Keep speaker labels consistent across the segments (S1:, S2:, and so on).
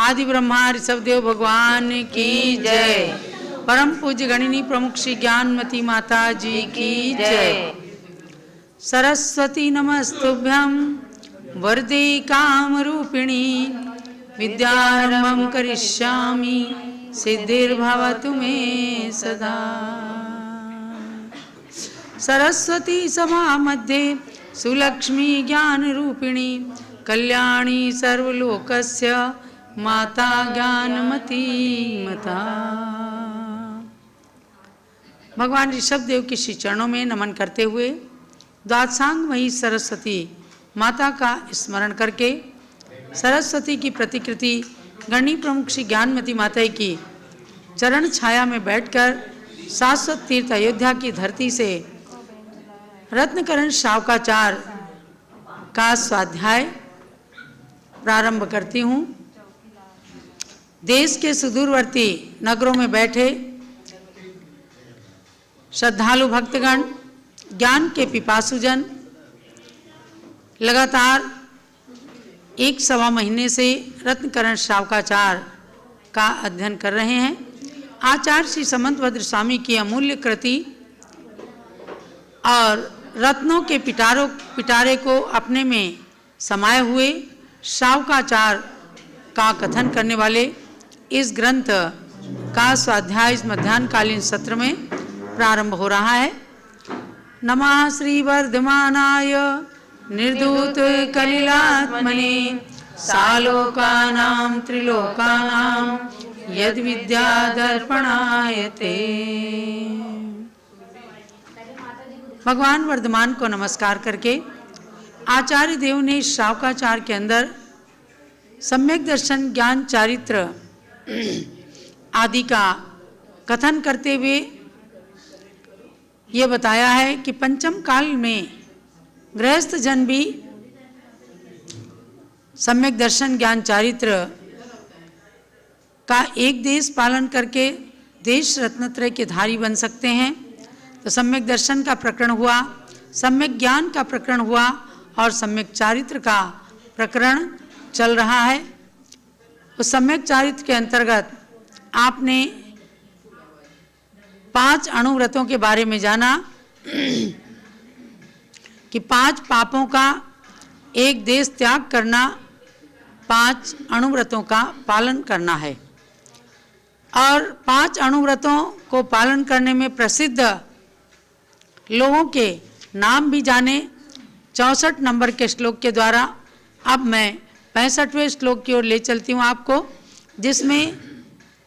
S1: आदि ब्रह्मा ऋषभदेव भगवान की जय। परम पूज्य गणिनी प्रमुख श्री ज्ञानमती माता जी की जय। सरस्वती नमस्तुभ्यं वरदे कामरूपिणी विद्यारंभं करिष्यामि सिद्धिर्भवतु मे सदा। सरस्वती सभा मध्ये सुलक्ष्मी ज्ञान रूपिणी कल्याणी सर्वलोकस्य माता ज्ञानमती माता। भगवान ऋषभदेव के श्री चरणों में नमन करते हुए द्वादशांग मई सरस्वती माता का स्मरण करके सरस्वती की प्रतिकृति गणनी प्रमुख श्री ज्ञानमती माता की चरण छाया में बैठकर शाश्वत तीर्थ अयोध्या की धरती से रत्नकरण शावकाचार का स्वाध्याय प्रारंभ करती हूँ। देश के सुदूरवर्ती नगरों में बैठे श्रद्धालु भक्तगण, ज्ञान के पिपासुजन लगातार 1.25 महीने से रत्नकरण शावकाचार का अध्ययन कर रहे हैं। आचार्य श्री समंतभद्र स्वामी की अमूल्य कृति और रत्नों के पिटारे को अपने में समाये हुए शावकाचार का कथन करने वाले इस ग्रंथ का स्वाध्याय इस मध्याह्नकालीन सत्र में प्रारंभ हो रहा है। नमः श्री वर्धमानाय निर्धूत कलिलात्मने सालोकानां त्रिलोकानां यद विद्या दर्पणायते। भगवान वर्धमान को नमस्कार करके आचार्य देव ने शावकाचार के अंदर सम्यक दर्शन, ज्ञान, चारित्र आदि का कथन करते हुए ये बताया है कि पंचम काल में गृहस्थ जन भी सम्यक दर्शन, ज्ञान, चारित्र का एक देश पालन करके देश रत्नत्रय के धारी बन सकते हैं। तो सम्यक दर्शन का प्रकरण हुआ, सम्यक ज्ञान का प्रकरण हुआ और सम्यक चारित्र का प्रकरण चल रहा है। उस सम्यक चारित्र के अंतर्गत आपने 5 अणुव्रतों के बारे में जाना कि 5 पापों का एक देश त्याग करना 5 अणुव्रतों का पालन करना है। और 5 अणुव्रतों को पालन करने में प्रसिद्ध लोगों के नाम भी जाने 64 नंबर के श्लोक के द्वारा। अब मैं 65वें श्लोक की ओर ले चलती हूँ आपको, जिसमें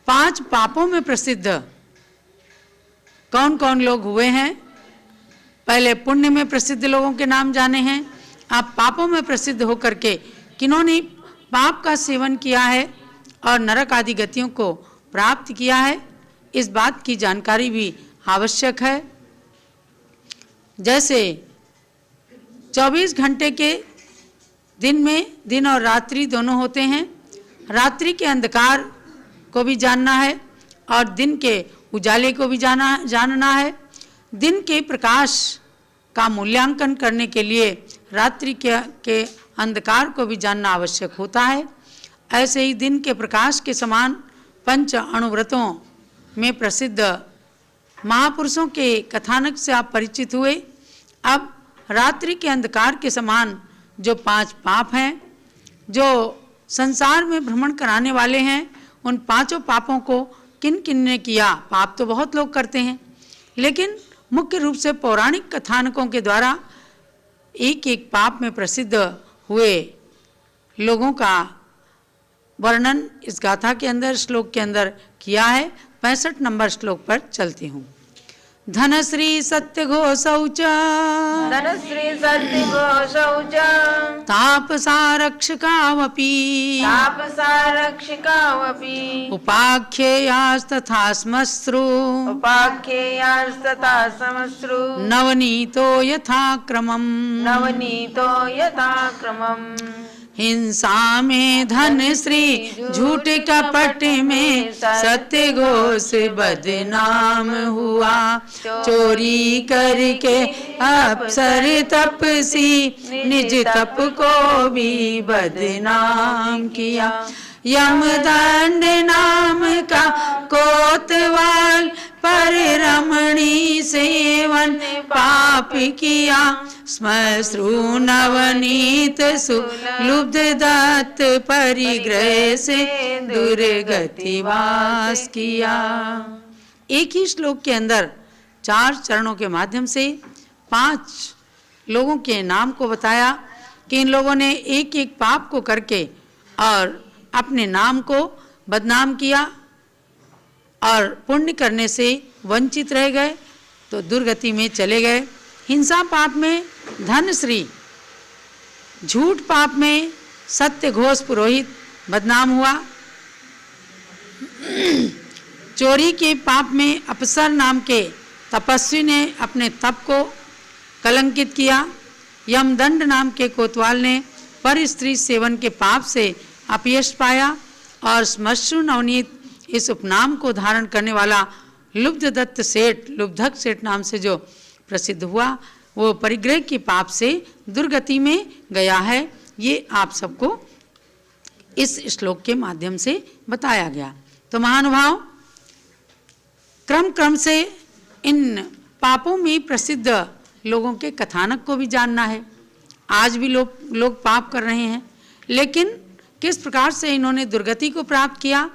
S1: 5 पापों में प्रसिद्ध कौन कौन लोग हुए हैं। पहले पुण्य में प्रसिद्ध लोगों के नाम जाने हैं, अब पापों में प्रसिद्ध होकर के किन्होंने पाप का सेवन किया है और नरक आदि गतियों को प्राप्त किया है, इस बात की जानकारी भी आवश्यक है। जैसे 24 घंटे के दिन में दिन और रात्रि दोनों होते हैं, रात्रि के अंधकार को भी जानना है और दिन के उजाले को भी जानना है। दिन के प्रकाश का मूल्यांकन करने के लिए रात्रि के अंधकार को भी जानना आवश्यक होता है। ऐसे ही दिन के प्रकाश के समान 5 अणुव्रतों में प्रसिद्ध महापुरुषों के कथानक से आप परिचित हुए। अब रात्रि के अंधकार के समान जो 5 पाप हैं, जो संसार में भ्रमण कराने वाले हैं, उन 5 पापों को किन किन ने किया। पाप तो बहुत लोग करते हैं, लेकिन मुख्य रूप से पौराणिक कथानकों के द्वारा एक एक पाप में प्रसिद्ध हुए लोगों का वर्णन इस गाथा के अंदर, श्लोक के अंदर किया है। 65 नंबर श्लोक पर चलती हूँ। धनश्री सत्यघोषौ च
S2: धनश्री सत्यघोषौ च
S1: तापसारक्षकावपि
S2: तापसारक्षकावपि
S1: उपाख्येयास्तथा श्मश्रु
S2: उपाख्येयास्तथा श्मश्रु
S1: नवनीतो यथा क्रमम्
S2: नवनीतो यथा क्रमम्।
S1: हिंसा में धन श्री झूठ कपट में सत्य घोष बदनाम हुआ। चोरी करके अफसर तपसी निज तप को भी बदनाम किया। यमदंड नाम का कोतवाल पर रमणी सेवन पाप किया। श्मश्रु नवनीत सुलुब्ध दत्त परिग्रह से दुर्गति वास किया। एक ही श्लोक के अंदर 4 चरणों के माध्यम से 5 लोगों के नाम को बताया कि इन लोगों ने एक एक पाप को करके और अपने नाम को बदनाम किया और पुण्य करने से वंचित रह गए तो दुर्गति में चले गए। हिंसा पाप में धनश्री, झूठ पाप में सत्य घोष पुरोहित बदनाम हुआ, चोरी के पाप में अप्सर नाम के तपस्वी ने अपने तप को कलंकित किया, यमदंड नाम के कोतवाल ने पर स्त्री सेवन के पाप से अपयश पाया और श्मश्रु नवनीत इस उपनाम को धारण करने वाला लुब्ध दत्त सेठ, लुब्धक सेठ नाम से जो प्रसिद्ध हुआ, वो परिग्रह के पाप से दुर्गति में गया है। ये आप सबको इस श्लोक के माध्यम से बताया गया। तो महानुभाव, क्रम क्रम से इन पापों में प्रसिद्ध लोगों के कथानक को भी जानना है। आज भी लोग पाप कर रहे हैं, लेकिन किस प्रकार से इन्होंने दुर्गति को प्राप्त किया,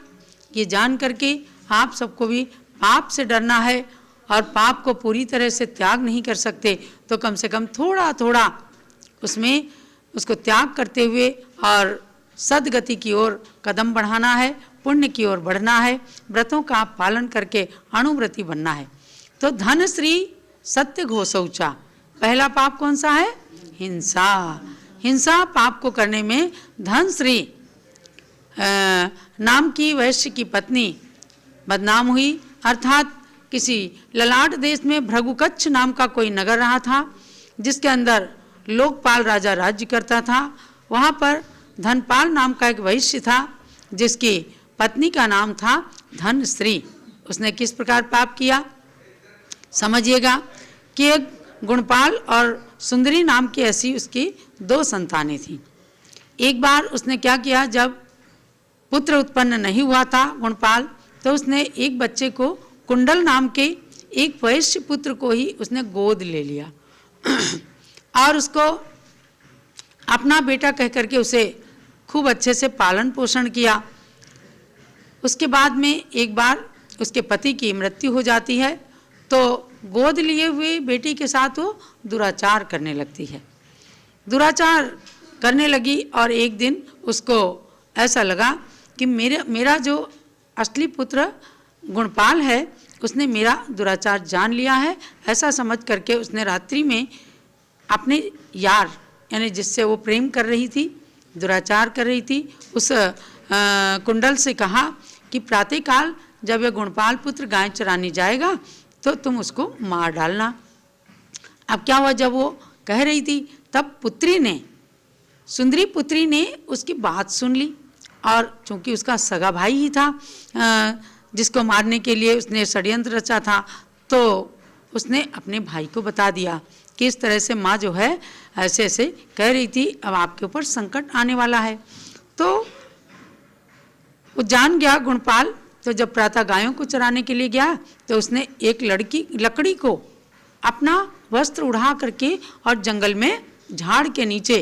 S1: ये जान करके आप सबको भी पाप से डरना है और पाप को पूरी तरह से त्याग नहीं कर सकते तो कम से कम थोड़ा थोड़ा उसमें उसको त्याग करते हुए और सद्गति की ओर कदम बढ़ाना है, पुण्य की ओर बढ़ना है, व्रतों का पालन करके अणुव्रती बनना है। तो धन श्री सत्य घोषौचा, पहला पाप कौन सा है? हिंसा। हिंसा पाप को करने में धन श्री नाम की वैश्य की पत्नी बदनाम हुई, अर्थात किसी ललाट देश में भृगुकच्छ नाम का कोई नगर रहा था जिसके अंदर लोकपाल राजा राज्य करता था। वहाँ पर धनपाल नाम का एक वैश्य था जिसकी पत्नी का नाम था धनश्री। उसने किस प्रकार पाप किया समझिएगा कि एक गुणपाल और सुंदरी नाम की ऐसी उसकी 2 संतानें थीं। एक बार उसने क्या किया, जब पुत्र उत्पन्न नहीं हुआ था गुणपाल, तो उसने एक बच्चे को कुंडल नाम के एक वैश्य पुत्र को ही उसने गोद ले लिया और उसको अपना बेटा कह करके उसे खूब अच्छे से पालन पोषण किया। उसके बाद में एक बार उसके पति की मृत्यु हो जाती है तो गोद लिए हुए बेटी के साथ वो दुराचार करने लगती है। दुराचार करने लगी और एक दिन उसको ऐसा लगा कि मेरा जो असली पुत्र गुणपाल है उसने मेरा दुराचार जान लिया है। ऐसा समझ करके उसने रात्रि में अपने यार यानी जिससे वो प्रेम कर रही थी, दुराचार कर रही थी, उस कुंडल से कहा कि प्रातःकाल जब यह गुणपाल पुत्र गाय चराने जाएगा तो तुम उसको मार डालना। अब क्या हुआ, जब वो कह रही थी तब पुत्री ने, सुंदरी पुत्री ने उसकी बात सुन ली और चूंकि उसका सगा भाई ही था जिसको मारने के लिए उसने षड्यंत्र रचा था, तो उसने अपने भाई को बता दिया कि इस तरह से माँ जो है ऐसे ऐसे कह रही थी, अब आपके ऊपर संकट आने वाला है। तो वो जान गया गुणपाल। तो जब प्रातः गायों को चराने के लिए गया तो उसने एक लकड़ी को अपना वस्त्र उड़ा करके और जंगल में झाड़ के नीचे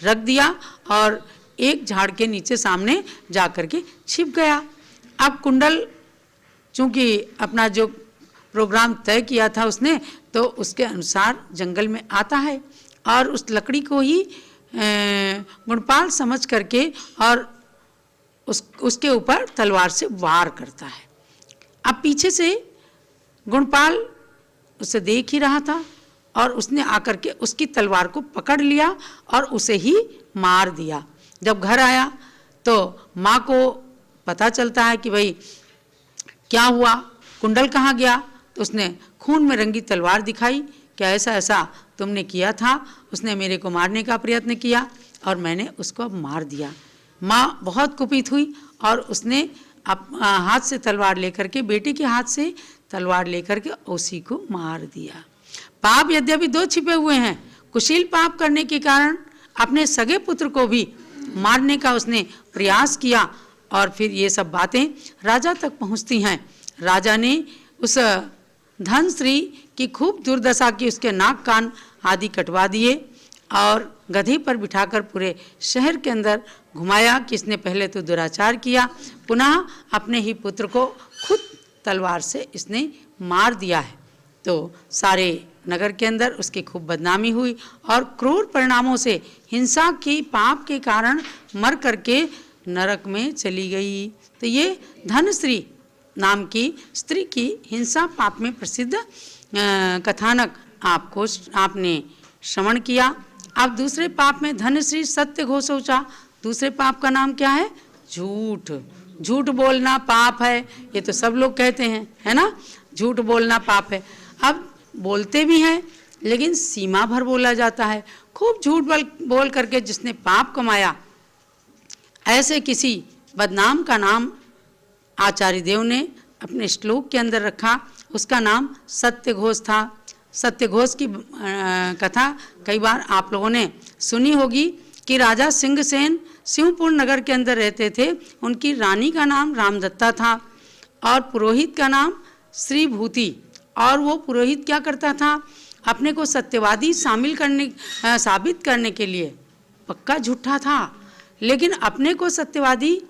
S1: रख दिया और एक झाड़ के नीचे सामने जा करके छिप गया। अब कुंडल चूंकि अपना जो प्रोग्राम तय किया था उसने, तो उसके अनुसार जंगल में आता है और उस लकड़ी को ही गुणपाल समझ करके और उसके ऊपर तलवार से वार करता है। अब पीछे से गुणपाल उसे देख ही रहा था और उसने आकर के उसकी तलवार को पकड़ लिया और उसे ही मार दिया। जब घर आया तो माँ को पता चलता है कि भाई क्या हुआ, कुंडल कहाँ गया, तो उसने खून में रंगी तलवार दिखाई, क्या ऐसा ऐसा तुमने किया था, उसने मेरे को मारने का प्रयत्न किया और मैंने उसको अब मार दिया। माँ बहुत कुपित हुई और उसने हाथ से तलवार लेकर के, बेटे के हाथ से तलवार लेकर के उसी को मार दिया। पाप यद्यपि 2 छिपे हुए हैं, कुशील पाप करने के कारण अपने सगे पुत्र को भी मारने का उसने प्रयास किया और फिर ये सब बातें राजा तक पहुंचती हैं। राजा ने उस धनश्री की खूब दुर्दशा की, उसके नाक कान आदि कटवा दिए और गधे पर बिठाकर पूरे शहर के अंदर घुमाया कि इसने पहले तो दुराचार किया, पुनः अपने ही पुत्र को खुद तलवार से इसने मार दिया है। तो सारे नगर के अंदर उसकी खूब बदनामी हुई और क्रूर परिणामों से हिंसा की पाप के कारण मर करके नरक में चली गई। तो ये धनश्री नाम की स्त्री की हिंसा पाप में प्रसिद्ध कथानक आपने श्रवण किया। अब दूसरे पाप में धनश्री सत्य घोषोचा, दूसरे पाप का नाम क्या है? झूठ। झूठ बोलना पाप है, ये तो सब लोग कहते हैं, है ना, झूठ बोलना पाप है। अब बोलते भी हैं लेकिन सीमा भर बोला जाता है। खूब झूठ बोल करके जिसने पाप कमाया, ऐसे किसी बदनाम का नाम आचार्य देव ने अपने श्लोक के अंदर रखा, उसका नाम सत्यघोष था। सत्यघोष की कथा कई बार आप लोगों ने सुनी होगी कि राजा सिंहसेन शिवपुर नगर के अंदर रहते थे। उनकी रानी का नाम रामदत्ता था और पुरोहित का नाम श्रीभूति। और वो पुरोहित क्या करता था, अपने को सत्यवादी साबित करने के लिए, पक्का झूठा था, लेकिन अपने को सत्यवादी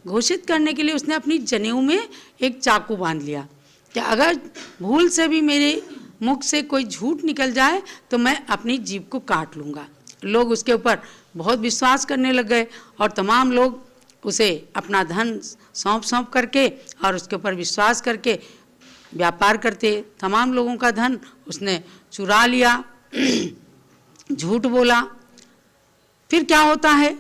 S1: घोषित करने के लिए उसने अपनी जनेऊ में एक चाकू बांध लिया कि अगर भूल से भी मेरे मुख से कोई झूठ निकल जाए तो मैं अपनी जीभ को काट लूँगा। लोग उसके ऊपर बहुत विश्वास करने लग गए और तमाम लोग उसे अपना धन सौंप करके और उसके ऊपर विश्वास करके व्यापार करते। तमाम लोगों का धन उसने चुरा लिया, झूठ बोला। फिर क्या होता है,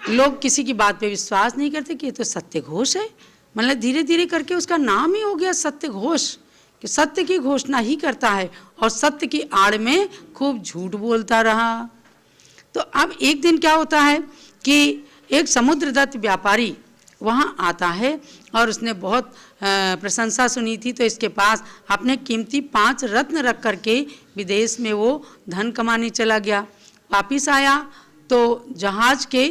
S1: लोग किसी की बात पे विश्वास नहीं करते कि ये तो सत्यघोष है। मतलब धीरे धीरे करके उसका नाम ही हो गया सत्यघोष, कि सत्य की घोषणा ही करता है और सत्य की आड़ में खूब झूठ बोलता रहा। तो अब एक दिन क्या होता है कि एक समुद्रदत्त व्यापारी वहाँ आता है और उसने बहुत प्रशंसा सुनी थी, तो इसके पास अपने कीमती 5 रत्न रख करके विदेश में वो धन कमाने चला गया। वापिस आया तो जहाज के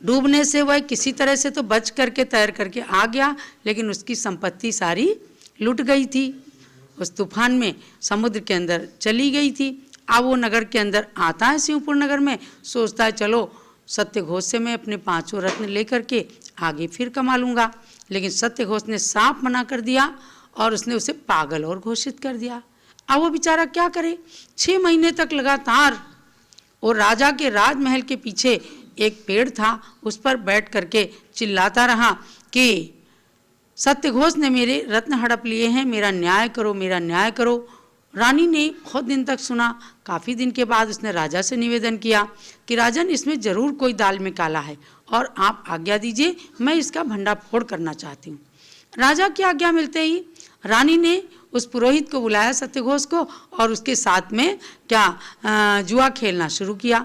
S1: डूबने से वह किसी तरह से तो बच करके तैर करके आ गया, लेकिन उसकी संपत्ति सारी लुट गई थी, उस तूफान में समुद्र के अंदर चली गई थी। अब वो नगर के अंदर आता है, शिवपुर नगर में, सोचता है चलो सत्यघोष से मैं अपने 5 रत्न लेकर के आगे फिर कमा लूँगा। लेकिन सत्यघोष ने साफ मना कर दिया और उसने उसे पागल और घोषित कर दिया। अब वो बेचारा क्या करे, 6 महीने तक लगातार वो राजा के राजमहल के पीछे एक पेड़ था, उस पर बैठ करके चिल्लाता रहा कि सत्यघोष ने मेरे रत्न हड़प लिए हैं, मेरा न्याय करो, मेरा न्याय करो। रानी ने बहुत दिन तक सुना। काफ़ी दिन के बाद उसने राजा से निवेदन किया कि राजन, इसमें ज़रूर कोई दाल में काला है और आप आज्ञा दीजिए, मैं इसका भंडाफोड़ करना चाहती हूँ। राजा की आज्ञा मिलते ही रानी ने उस पुरोहित को बुलाया सत्यघोष को और उसके साथ में जुआ खेलना शुरू किया।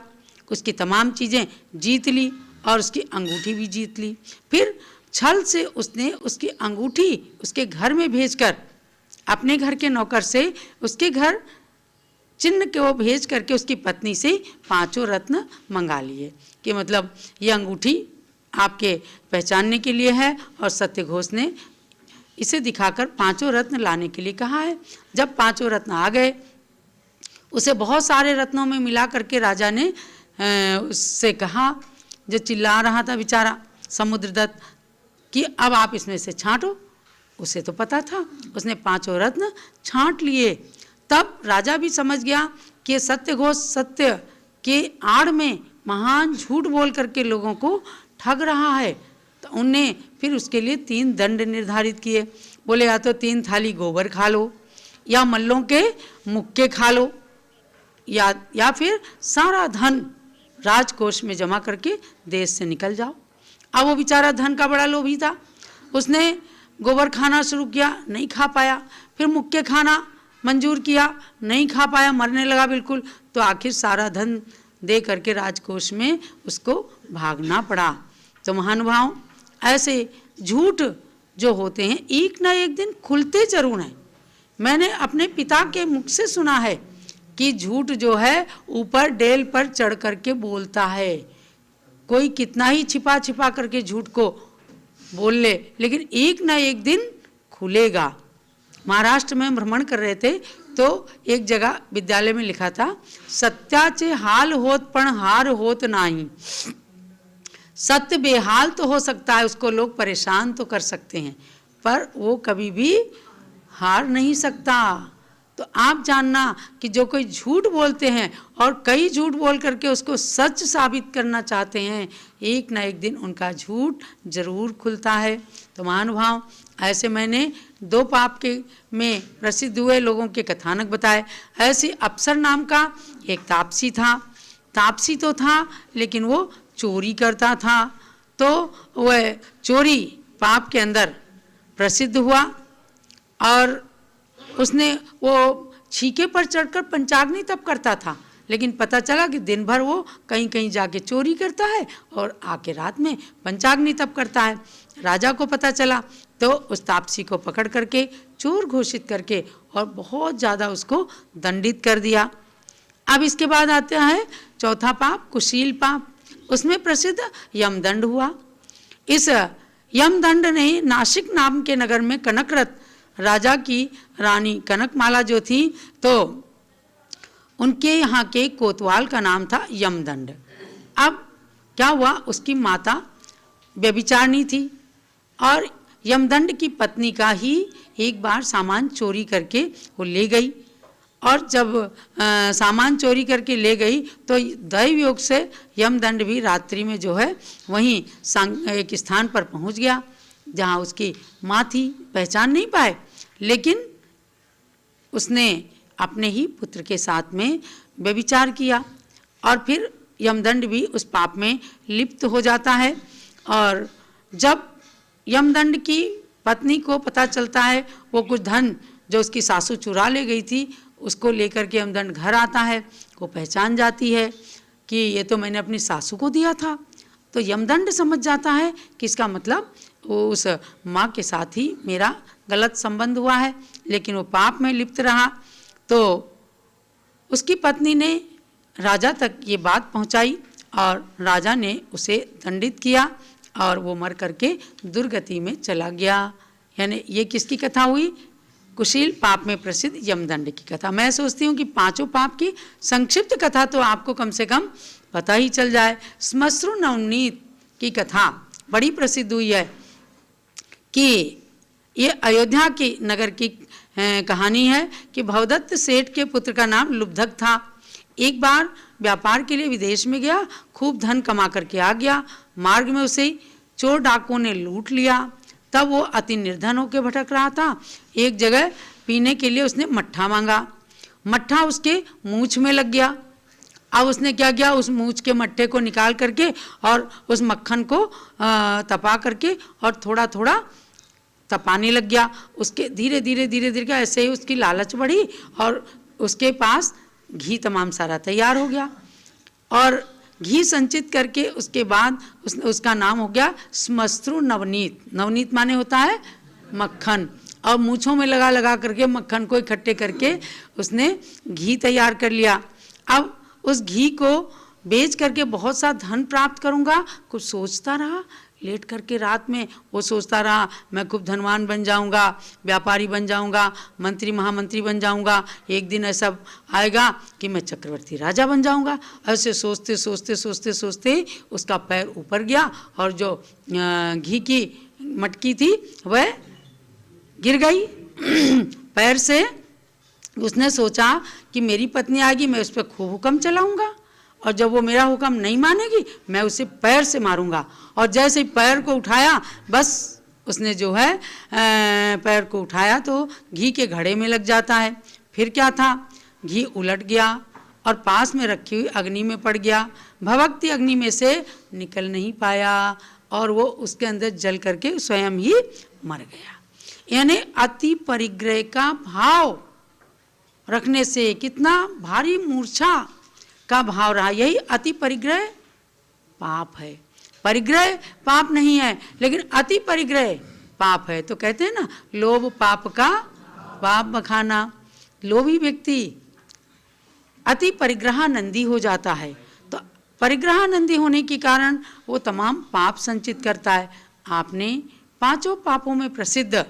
S1: उसकी तमाम चीज़ें जीत ली और उसकी अंगूठी भी जीत ली। फिर छल से उसने उसकी अंगूठी उसके घर में भेजकर, अपने घर के नौकर से उसके घर चिन्ह के वो भेज करके उसकी पत्नी से 5 रत्न मंगा लिए कि मतलब ये अंगूठी आपके पहचानने के लिए है। और सत्यघोष ने इसे दिखाकर 5 रत्न लाने के लिए कहा है। जब 5 रत्न आ गए, उसे बहुत सारे रत्नों में मिला करके राजा ने उससे कहा, जो चिल्ला रहा था बेचारा समुद्रदत्त, कि अब आप इसमें से छांटो। उसे तो पता था, उसने 5 रत्न छांट लिए। तब राजा भी समझ गया कि सत्यघोष सत्य के आड़ में महान झूठ बोल करके लोगों को ठग रहा है। तो उनने फिर उसके लिए 3 दंड निर्धारित किए। बोले या तो 3 थाली गोबर खा लो, या मल्लों के मुक्के खा लो, या फिर सारा धन राजकोष में जमा करके देश से निकल जाओ। अब वो बेचारा धन का बड़ा लोभी था, उसने गोबर खाना शुरू किया, नहीं खा पाया। फिर मुक्के खाना मंजूर किया, नहीं खा पाया, मरने लगा बिल्कुल। तो आखिर सारा धन दे करके राजकोष में उसको भागना पड़ा। तो महानुभाव, ऐसे झूठ जो होते हैं एक ना एक दिन खुलते जरूर हैं। मैंने अपने पिता के मुख से सुना है कि झूठ जो है ऊपर डेल पर चढ़ करके बोलता है। कोई कितना ही छिपा छिपा करके झूठ को बोल ले, लेकिन एक ना एक दिन खुलेगा। महाराष्ट्र में भ्रमण कर रहे थे तो एक जगह विद्यालय में लिखा था, सत्याचे हाल होत पण हार होत नाही। सत्य बेहाल तो हो सकता है, उसको लोग परेशान तो कर सकते हैं, पर वो कभी भी हार नहीं सकता। तो आप जानना कि जो कोई झूठ बोलते हैं और कई झूठ बोल करके उसको सच साबित करना चाहते हैं, एक ना एक दिन उनका झूठ जरूर खुलता है। तो महानुभाव, ऐसे मैंने 2 पाप के में प्रसिद्ध हुए लोगों के कथानक बताए। ऐसे अप्सर नाम का एक तापसी था। तापसी तो था लेकिन वो चोरी करता था, तो वह चोरी पाप के अंदर प्रसिद्ध हुआ और उसने वो छीके पर चढ़कर पंचाग्नि तप करता था। लेकिन पता चला कि दिन भर वो कहीं कहीं जाके चोरी करता है और आके रात में पंचाग्नि तप करता है। राजा को पता चला तो उस तापसी को पकड़ करके चोर घोषित करके और बहुत ज़्यादा उसको दंडित कर दिया। अब इसके बाद आता है चौथा पाप, कुशील पाप। उसमें प्रसिद्ध यमदंड हुआ। इस यमदंड ने नासिक नाम के नगर में कनकरथ राजा की रानी कनकमाला जो थी, तो उनके यहाँ के कोतवाल का नाम था यमदंड। अब क्या हुआ, उसकी माता व्यभिचारिणी थी और यमदंड की पत्नी का ही एक बार सामान चोरी करके वो ले गई, और जब सामान चोरी करके ले गई तो दैव योग से यमदंड भी रात्रि में जो है वहीं एक स्थान पर पहुंच गया जहां उसकी माँ थी। पहचान नहीं पाए, लेकिन उसने अपने ही पुत्र के साथ में व्यभिचार किया और फिर यमदंड भी उस पाप में लिप्त हो जाता है। और जब यमदंड की पत्नी को पता चलता है, वो कुछ धन जो उसकी सासू चुरा ले गई थी उसको लेकर के यमदंड घर आता है, वो पहचान जाती है कि ये तो मैंने अपनी सासू को दिया था। तो यमदंड समझ जाता है कि इसका मतलब वो उस माँ के साथ ही मेरा गलत संबंध हुआ है, लेकिन वो पाप में लिप्त रहा। तो उसकी पत्नी ने राजा तक ये बात पहुँचाई और राजा ने उसे दंडित किया और वो मर करके दुर्गति में चला गया। यानी ये किसकी कथा हुई? कुशील पाप में प्रसिद्ध यमदंड की कथा। मैं सोचती हूँ कि 5 पाप की संक्षिप्त कथा तो आपको कम से कम पता ही चल जाए। श्मश्रु नवनीत की कथा बड़ी प्रसिद्ध हुई है कि ये अयोध्या की नगर की कहानी है कि भवदत्त सेठ के पुत्र का नाम लुब्धक था। एक बार व्यापार के लिए विदेश में गया, खूब धन कमा करके आ गया। मार्ग में उसे चोर डाकुओं ने लूट लिया। तब वो अति निर्धन होकर भटक रहा था। एक जगह पीने के लिए उसने मट्ठा मांगा। मट्ठा उसके मूंछ में लग गया। अब उसने क्या किया, उस मूंछ के मट्ठे को निकाल करके और उस मक्खन को तपा करके और थोड़ा थोड़ा तपाने लग गया। उसके धीरे धीरे ऐसे ही उसकी लालच बढ़ी और उसके पास घी तमाम सारा तैयार हो गया। और घी संचित करके उसके बाद उसका नाम हो गया श्मश्रु नवनीत। नवनीत माने होता है मक्खन, और मूँछों में लगा लगा करके मक्खन को इकट्ठे करके उसने घी तैयार कर लिया। अब उस घी को बेच करके बहुत सा धन प्राप्त करूँगा, कुछ सोचता रहा। लेट करके रात में वो सोचता रहा मैं खूब धनवान बन जाऊंगा, व्यापारी बन जाऊंगा, मंत्री महामंत्री बन जाऊंगा, एक दिन ऐसा आएगा कि मैं चक्रवर्ती राजा बन जाऊंगा। ऐसे सोचते सोचते सोचते सोचते उसका पैर ऊपर गया और जो घी की मटकी थी वह गिर गई पैर से। उसने सोचा कि मेरी पत्नी आएगी, मैं उस पर खूब हुक्म चलाऊंगा और जब वो मेरा हुक्म नहीं मानेगी मैं उसे पैर से मारूंगा। और जैसे ही पैर को उठाया, बस उसने जो है पैर को उठाया तो घी के घड़े में लग जाता है। फिर क्या था, घी उलट गया और पास में रखी हुई अग्नि में पड़ गया। भभकती अग्नि में से निकल नहीं पाया और वो उसके अंदर जल करके स्वयं ही मर गया। यानी अति परिग्रह का भाव रखने से कितना भारी मूर्छा का भाव रहा, यही अति परिग्रह पाप है। परिग्रह पाप नहीं है, लेकिन अति परिग्रह पाप है। तो कहते हैं ना, लोभ पाप का पाप बखाना। लोभी व्यक्ति अति परिग्रहानंदी हो जाता है, तो परिग्रहानंदी होने के कारण वो तमाम पाप संचित करता है। आपने पांचों पापों में प्रसिद्ध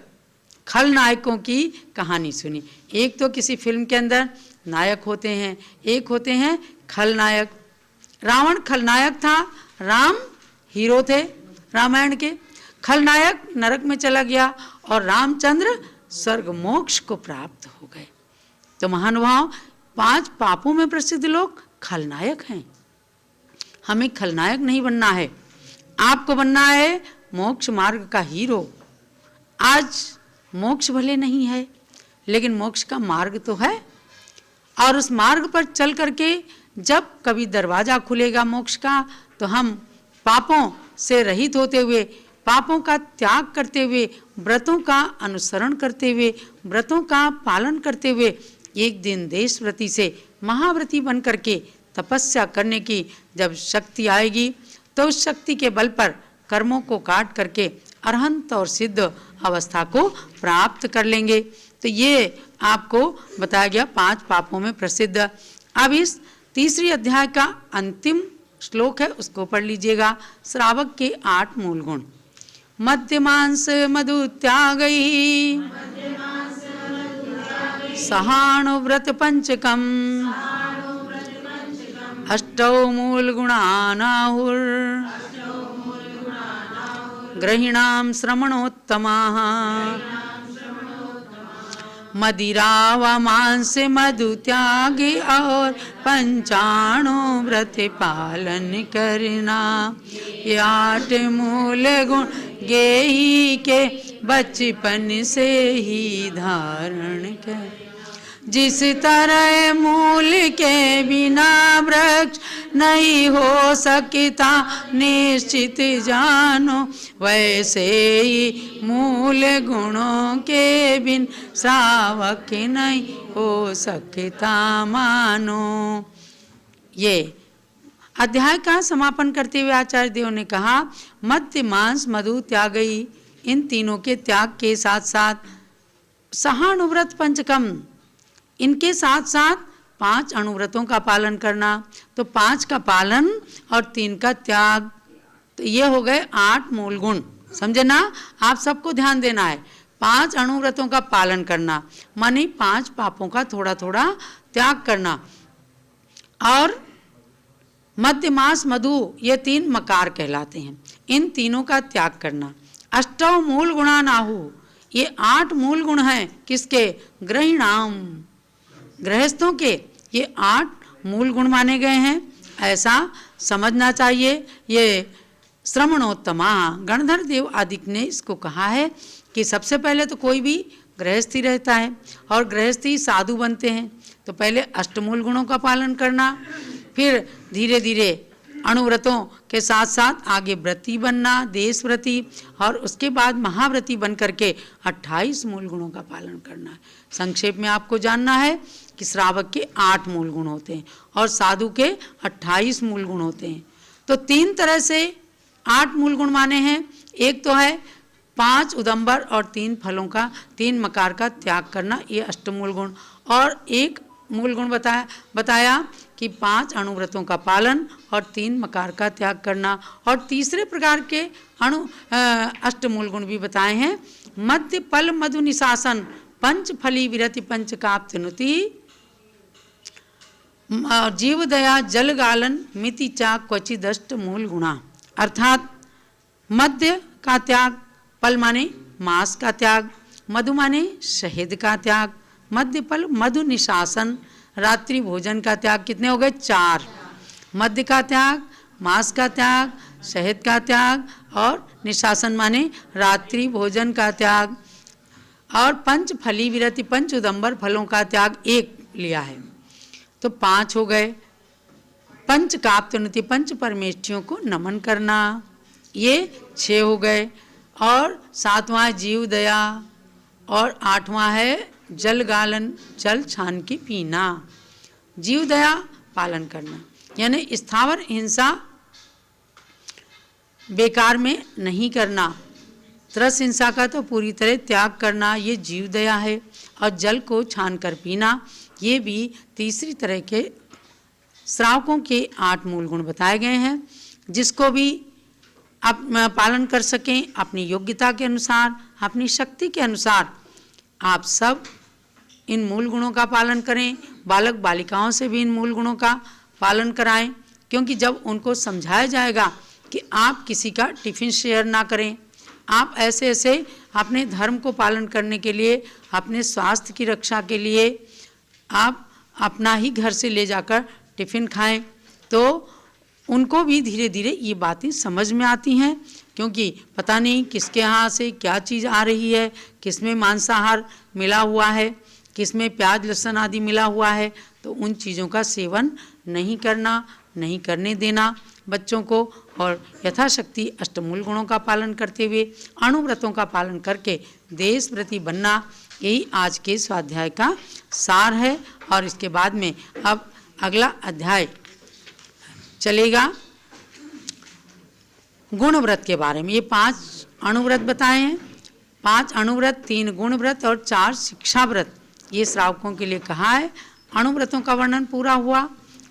S1: खलनायकों की कहानी सुनी। एक तो किसी फिल्म के अंदर नायक होते हैं, एक होते हैं खलनायक। रावण खलनायक था, राम हीरो थे रामायण के। खलनायक नरक में चला गया और रामचंद्र स्वर्ग मोक्ष को प्राप्त हो गए। तो महानुभाव, 5 पापों में प्रसिद्ध लोग खलनायक हैं। हमें खलनायक नहीं बनना है, आपको बनना है मोक्ष मार्ग का हीरो। आज मोक्ष भले नहीं है, लेकिन मोक्ष का मार्ग तो है, और उस मार्ग पर चल करके जब कभी दरवाजा खुलेगा मोक्ष का, तो हम पापों से रहित होते हुए, पापों का त्याग करते हुए, व्रतों का अनुसरण करते हुए, व्रतों का पालन करते हुए एक दिन देशव्रती से महाव्रती बन करके तपस्या करने की जब शक्ति आएगी, तो उस शक्ति के बल पर कर्मों को काट करके अरहंत और सिद्ध अवस्था को प्राप्त कर लेंगे। तो ये आपको बताया गया 5 पापों में प्रसिद्ध। अब इस तीसरी अध्याय का अंतिम श्लोक है, उसको पढ़ लीजिएगा। श्रावक के 8 मूल गुण। मध्यमांस मधु त्यागई सहानुव्रत पंचकम अष्टौ मूल गुणानाहुर ग्रहिणाम श्रमणोत्तमाः मदिरा व मांस मधु त्यागे और पंचाणु व्रत पालन करना। ये 8 मूल गुण गेही के बचपन से ही धारण कर। जिस तरह मूल के बिना वृक्ष नहीं हो सकता निश्चित जानो, वैसे ही मूल गुणों के बिन श्रावक नहीं हो सकता मानो। ये अध्याय का समापन करते हुए आचार्य देव ने कहा, मद्य मांस मधु त्यागई, इन तीनों के त्याग के साथ साथ सहानुव्रत पंचकम, इनके साथ साथ 5 अणुव्रतों का पालन करना। तो 5 का पालन और 3 का त्याग, तो ये हो गए 8 मूल गुण। समझे ना? आप सबको ध्यान देना है। 5 अणुव्रतों का पालन करना माने 5 पापों का थोड़ा थोड़ा त्याग करना, और मध्य मास मधु, ये 3 मकार कहलाते हैं, इन तीनों का त्याग करना। अष्टौ मूल गुणा नाहु, ये 8 मूल गुण हैं किसके? गृहिणाम, गृहस्थों के ये 8 मूल गुण माने गए हैं, ऐसा समझना चाहिए। ये श्रमणोत्तमा, गणधर देव आदि ने इसको कहा है कि सबसे पहले तो कोई भी गृहस्थी रहता है और गृहस्थी साधु बनते हैं, तो पहले अष्टमूल गुणों का पालन करना, फिर धीरे धीरे अणुव्रतों के साथ साथ आगे व्रती बनना, देश व्रती, और उसके बाद महाव्रती बन करके 28 मूल गुणों का पालन करना है। संक्षेप में आपको जानना है कि श्रावक के 8 मूल गुण होते हैं और साधु के 28 मूल गुण होते हैं। तो 3 तरह से 8 मूल गुण माने हैं। एक तो है 5 उदंबर और 3 फलों का, 3 मकार का त्याग करना, ये अष्टमूल गुण। और एक मूल गुण बताया कि 5 अणुव्रतों का पालन और 3 मकार का त्याग करना। और तीसरे प्रकार के अष्टमूल गुण भी बताए हैं। मध्य फल मधु निशासन, पंच फली विरति पंच काप्तनुति, जीव दया जल गालन मिति चा क्वचिदष्ट मूल गुणा। अर्थात मध्य का त्याग, फल माने मांस का त्याग, मधु माने शहद का त्याग, मध्य फल मधु निशासन, रात्रि भोजन का त्याग। कितने हो गए? 4। मध्य का त्याग, मांस का त्याग, शहद का त्याग और निशासन माने रात्रि भोजन का त्याग। और पंच फली विरति, पंच उदंबर फलों का त्याग 1 लिया है, तो 5 हो गए। पंच काप्तनुति, पंच परमेष्ठियों को नमन करना, ये 6 हो गए। और 7वां है जीव दया, और 8वां है जल गालन, जल छान के पीना। जीव दया पालन करना यानी स्थावर हिंसा बेकार में नहीं करना, त्रस हिंसा का तो पूरी तरह त्याग करना, ये जीव दया है। और जल को छान कर पीना, ये भी तीसरी तरह के श्रावकों के 8 मूल गुण बताए गए हैं। जिसको भी आप पालन कर सकें अपनी योग्यता के अनुसार, अपनी शक्ति के अनुसार। आप सब इन मूल गुणों का पालन करें, बालक बालिकाओं से भी इन मूल गुणों का पालन कराएं, क्योंकि जब उनको समझाया जाएगा कि आप किसी का टिफ़िन शेयर ना करें, आप ऐसे ऐसे अपने धर्म को पालन करने के लिए, अपने स्वास्थ्य की रक्षा के लिए आप अपना ही घर से ले जाकर टिफ़िन खाएं, तो उनको भी धीरे धीरे ये बातें समझ में आती हैं, क्योंकि पता नहीं किसके यहाँ से क्या चीज़ आ रही है, किसमें मांसाहार मिला हुआ है, किसमें प्याज लहसुन आदि मिला हुआ है। तो उन चीज़ों का सेवन नहीं करना, नहीं करने देना बच्चों को, और यथाशक्ति अष्टमूल गुणों का पालन करते हुए अणुव्रतों का पालन करके देश प्रति बनना, यही आज के स्वाध्याय का सार है। और इसके बाद में अब अगला अध्याय चलेगा गुण व्रत के बारे में। ये 5 अणुव्रत बताए हैं, 5 अणुव्रत, 3 गुण व्रत और 4 शिक्षा व्रत, ये श्रावकों के लिए कहा है। अणुव्रतों का वर्णन पूरा हुआ,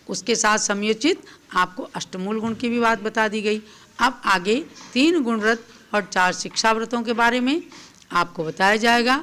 S1: उसके साथ समयोचित आपको अष्टमूल गुण की भी बात बता दी गई। अब आगे 3 गुण व्रत और 4 शिक्षा व्रतों के बारे में आपको बताया जाएगा।